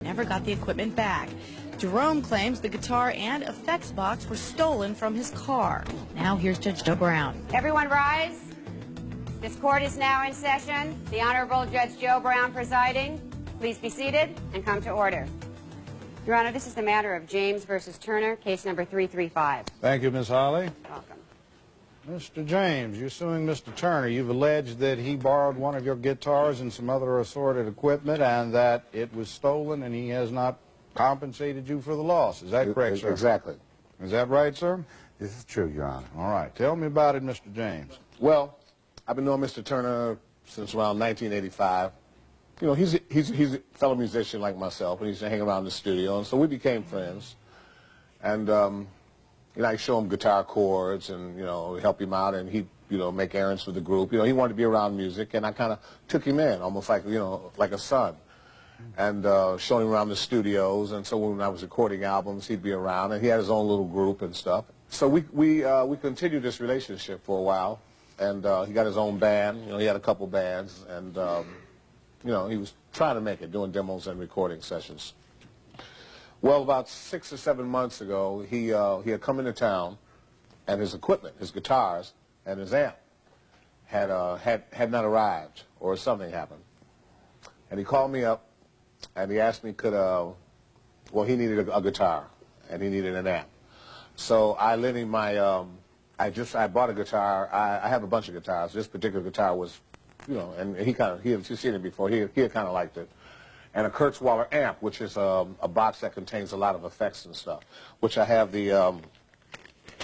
never got the equipment back. Jerome claims the guitar and effects box were stolen from his car. Now here's Judge Joe Brown. Everyone rise. This court is now in session. The Honorable Judge Joe Brown presiding. Please be seated and come to order. Your Honor, this is the matter of James versus Turner, case number 335. Thank you, Miss Holly. Welcome. Mr. James, you're suing Mr. Turner. You've alleged that he borrowed one of your guitars and some other assorted equipment and that it was stolen and he has not compensated you for the loss. Is that correct, sir? Exactly. Is that right, sir? This is true, Your Honor. All right. Tell me about it, Mr. James. Well, I've been knowing Mr. Turner since around 1985. You know, he's a fellow musician like myself, and he used to hang around the studio, and so we became friends. And, you know, I show him guitar chords and, you know, help him out, and he'd, you know, make errands for the group. You know, he wanted to be around music, and I kind of took him in, almost like, you know, like a son. And showed him around the studios, and so when I was recording albums, he'd be around, and he had his own little group and stuff. So we continued this relationship for a while, and he got his own band. You know, he had a couple bands, and you know, he was trying to make it, doing demos and recording sessions. Well, about 6 or 7 months ago, he had come into town, and his equipment, his guitars, and his amp had not arrived, or something happened. And he called me up, and he asked me well, he needed a guitar, and he needed an amp. So I lent him my, I bought a guitar. I have a bunch of guitars. This particular guitar was, you know, and he had seen it before. He had kind of liked it. And a Kurzweiler amp, which is a box that contains a lot of effects and stuff, which I have the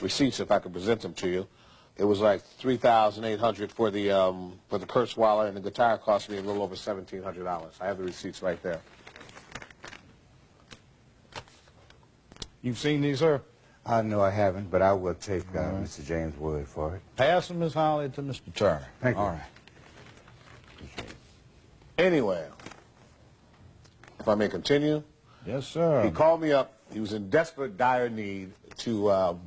receipts if I could present them to you. It was like $3,800 for the Kurzweiler, and the guitar cost me a little over $1,700. I have the receipts right there. You've seen these, sir? No, I haven't, but I will take Mr. James' word for it. Pass them, Miss Holly, to Mr. Turner. Thank you. All right. Anyway, if I may continue. Yes, sir. He called me up. He was in desperate, dire need to.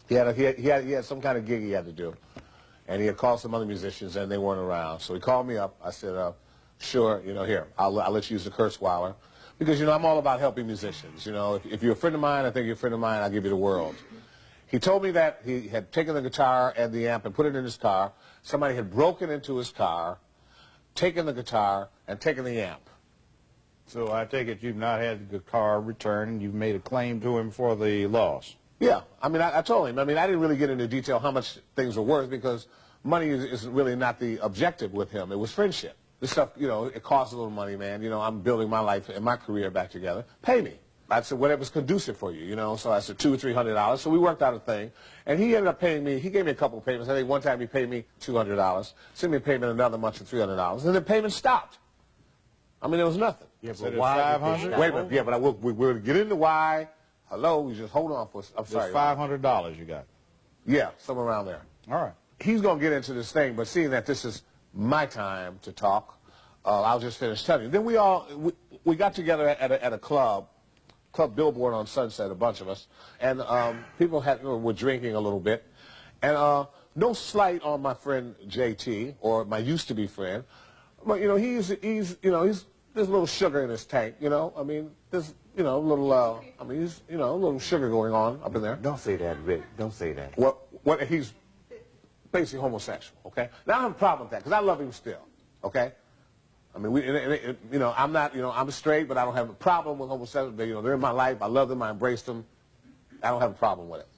He had some kind of gig he had to do, and he had called some other musicians, and they weren't around. So he called me up. I said, "Sure, you know, here, I'll let you use the Kurzweiler, because you know I'm all about helping musicians. You know, if you're a friend of mine, I think you're a friend of mine. I'll give you the world." He told me that he had taken the guitar and the amp and put it in his car. Somebody had broken into his car, taken the guitar, and taken the amp. So I take it you've not had the guitar returned, and you've made a claim to him for the loss. Yeah, I mean, I told him. I mean, I didn't really get into detail how much things were worth, because money is really not the objective with him. It was friendship. This stuff, you know, it costs a little money, man. You know, I'm building my life and my career back together. Pay me. I said, whatever's conducive for you, you know. So I said $200 or $300. So we worked out a thing. And he ended up paying me. He gave me a couple of payments. I think one time he paid me $200. Sent me a payment another month of $300. And the payment stopped. I mean, there was nothing. Yeah, but why? 500? Wait a minute. Yeah, but we'll get into why. Hello, you just hold on for. I'm sorry. $500 you got. Yeah, somewhere around there. All right. He's going to get into this thing, but seeing that this is my time to talk, I'll just finish telling you. Then we got together at a club Billboard on Sunset, a bunch of us, and people were drinking a little bit, and no slight on my friend JT, or my used-to-be friend, but you know he's there's a little sugar in his tank, you know. I mean, there's a little I mean, he's a little sugar going on up in there. Don't say that, Rick. Don't say that. What he's basically homosexual, okay? Now I have a problem with that, because I love him still, okay? I mean, you know, I'm not, you know, I'm straight, but I don't have a problem with homosexuals. You know, they're in my life. I love them. I embrace them. I don't have a problem with it.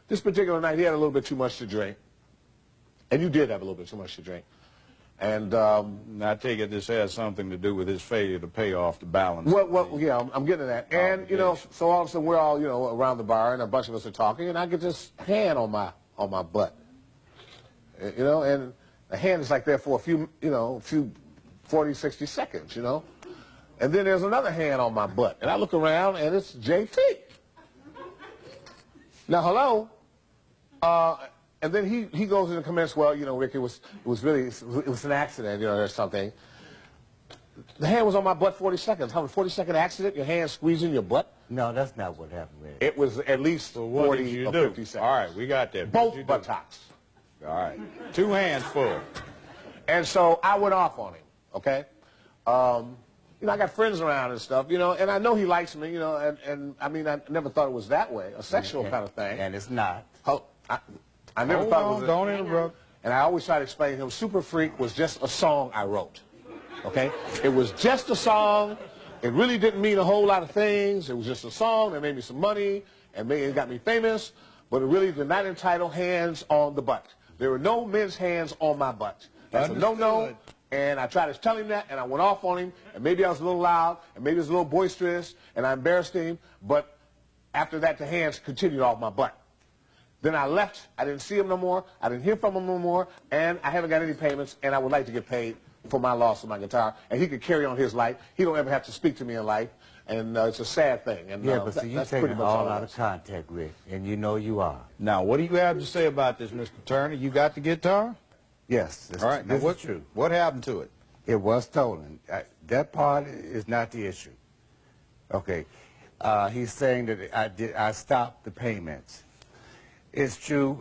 This particular night, he had a little bit too much to drink, and you did have a little bit too much to drink. And I take it this has something to do with his failure to pay off the balance. Well, yeah, I'm getting to that. And you know, so all of a sudden we're all, you know, around the bar, and a bunch of us are talking, and I get this hand on my butt, you know, and the hand is like there for a few, you know, 40, 60 seconds, you know. And then there's another hand on my butt. And I look around, and it's JT. Now, hello. And then he goes and comments, well, you know, Rick, it was an accident, you know, or something. The hand was on my butt 40 seconds. How, a 40-second accident, your hand squeezing your butt? No, that's not what happened, Rick. It was at least 40 or 50 seconds. All right, we got that. Both buttocks. All right. 2 hands full. And so I went off on him, okay? you know, I got friends around and stuff, you know, and I know he likes me, you know, and I mean, I never thought it was that way, a sexual kind of thing. And it's not. I never thought it was. Don't interrupt. And I always try to explain to him, Super Freak was just a song I wrote, okay? It was just a song. It really didn't mean a whole lot of things. It was just a song that made me some money and it got me famous, but it really did not entitle hands on the butt. There were no men's hands on my butt. That's a no-no. And I tried to tell him that, and I went off on him, and maybe I was a little loud, and maybe I was a little boisterous, and I embarrassed him, but after that, the hands continued off my butt. Then I left. I didn't see him no more. I didn't hear from him no more, and I haven't got any payments, and I would like to get paid for my loss of my guitar, and he could carry on his life. He don't ever have to speak to me in life, and it's a sad thing. And, Yeah, but see, you're taking it all out of context, Rick, and you know you are. Now, what do you have to say about this, Mr. Turner? You got the guitar? Yes. All right. Now, This is true. What happened to it? It was stolen. That part is not the issue. Okay. He's saying that I stopped the payments. It's true,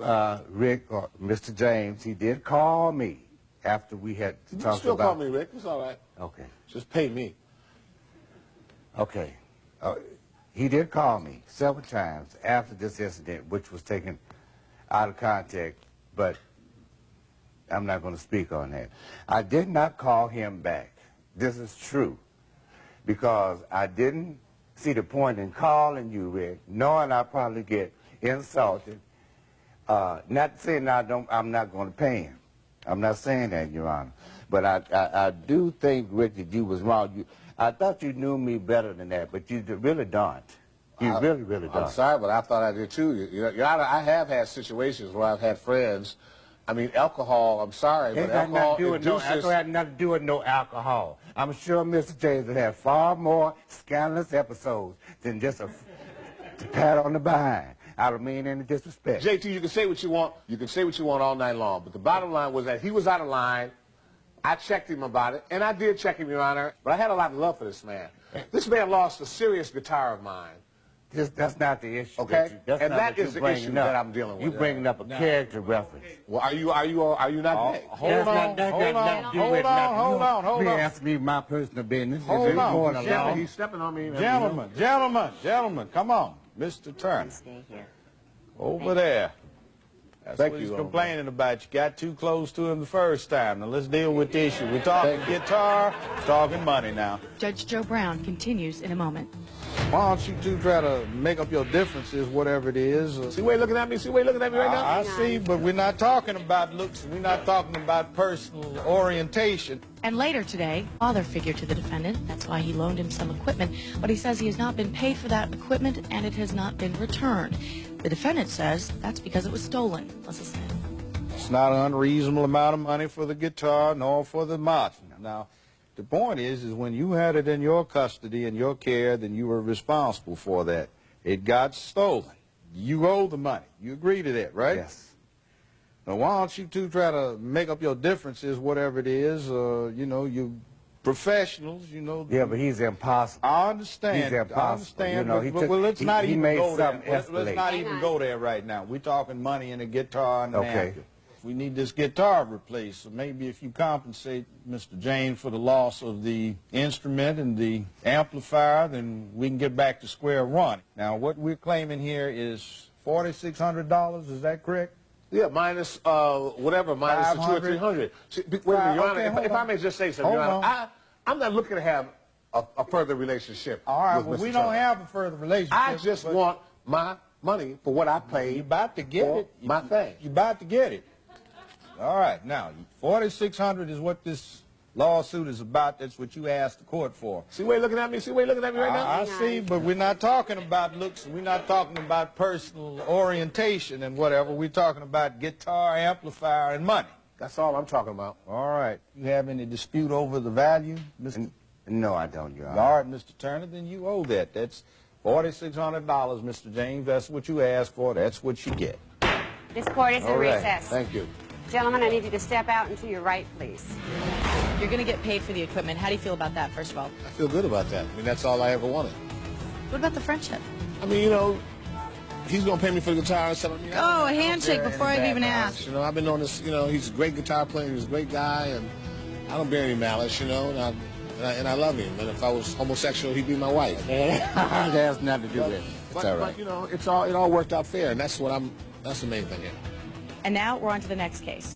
Rick, or Mr. James, he did call me after we had talked about... You still call me, Rick. It's all right. Okay. Just pay me. Okay. He did call me several times after this incident, which was taken out of context, but I'm not going to speak on that. I did not call him back. This is true, because I didn't see the point in calling you, Rick, knowing I'd probably get insulted. Not saying I'm not going to pay him. I'm not saying that, Your Honor. But I do think, Rick, that you was wrong. I thought you knew me better than that, but you really don't. You really don't. I'm sorry, but I thought I did too. Your Honor, I have had situations where I've had friends. I mean, alcohol, I'm sorry, but alcohol induces... It had nothing to do with no alcohol. I'm sure Mr. James would have far more scandalous episodes than just a pat on the behind. I don't mean any disrespect. JT, you can say what you want. You can say what you want all night long. But the bottom line was that he was out of line. I checked him about it, and I did check him, Your Honor. But I had a lot of love for this man. This man lost a serious guitar of mine. That's not the issue. Okay, and that is the issue that I'm dealing with. You bringing up a character reference. Well, are you not gay? Hold on. You ask me my personal business. Hold on. He's stepping on me. Gentlemen, come on. Mr. Turner. Stay here. Over there. That's Thank what you, he's complaining about. You got too close to him the first time. Now let's deal with the issue. We're talking guitar, talking money now. Judge Joe Brown continues in a moment. Why don't you two try to make up your differences, whatever it is? See where you're looking at me? See where you're looking at me right now? I see, but we're not talking about looks. We're not talking about personal orientation. And later today, father figure to the defendant. That's why he loaned him some equipment. But he says he has not been paid for that equipment and it has not been returned. The defendant says that's because it was stolen. Let's listen. It's not an unreasonable amount of money for the guitar nor for the mod. Now, the point is when you had it in your custody and your care, then you were responsible for that. It got stolen. You owe the money. You agree to that, right? Yes. Now, why don't you two try to make up your differences, whatever it is? You know, you professionals, you know. Yeah, but he's impossible. I understand. He's impossible. I understand. You know, Well, let's not even go there. Let's not even go there right now. We're talking money and a guitar and an amp. We need this guitar replaced, so maybe if you compensate Mr. James for the loss of the instrument and the amplifier, then we can get back to square one. Now, what we're claiming here is $4,600, is that correct? Yeah, minus whatever, minus the 200 or 300. See, wait a minute, Your Honor, if I may just say something, Your Honor, I'm not looking to have a further relationship. All right, with well, Mr. we Turner. don't have a further relationship. I just want my money for what I paid. You're about to get it. My thing. You're about to get it. All right, now, $4,600 is what this lawsuit is about. That's what you asked the court for. See where you're looking at me? See where you're looking at me right now? I see, but we're not talking about looks. We're not talking about personal orientation and whatever. We're talking about guitar, amplifier, and money. That's all I'm talking about. All right. You have any dispute over the value, Mr.? No, I don't, Your Honor. All right, Mr. Turner, then you owe that. That's $4,600, Mr. James. That's what you asked for. That's what you get. This court is in recess. Thank you. Gentlemen, I need you to step out and to your right, please. You're going to get paid for the equipment. How do you feel about that, first of all? I feel good about that. I mean, that's all I ever wanted. What about the friendship? I mean, you know, he's going to pay me for the guitar and stuff. I mean, Oh, a handshake before I've even asked. You know, I've been on this, you know, he's a great guitar player, he's a great guy, and I don't bear any malice, you know, and and I love him. And if I was homosexual, he'd be my wife. That has nothing to do with it. It's all right. But you know, it all worked out fair, and that's the main thing here. And now we're on to the next case.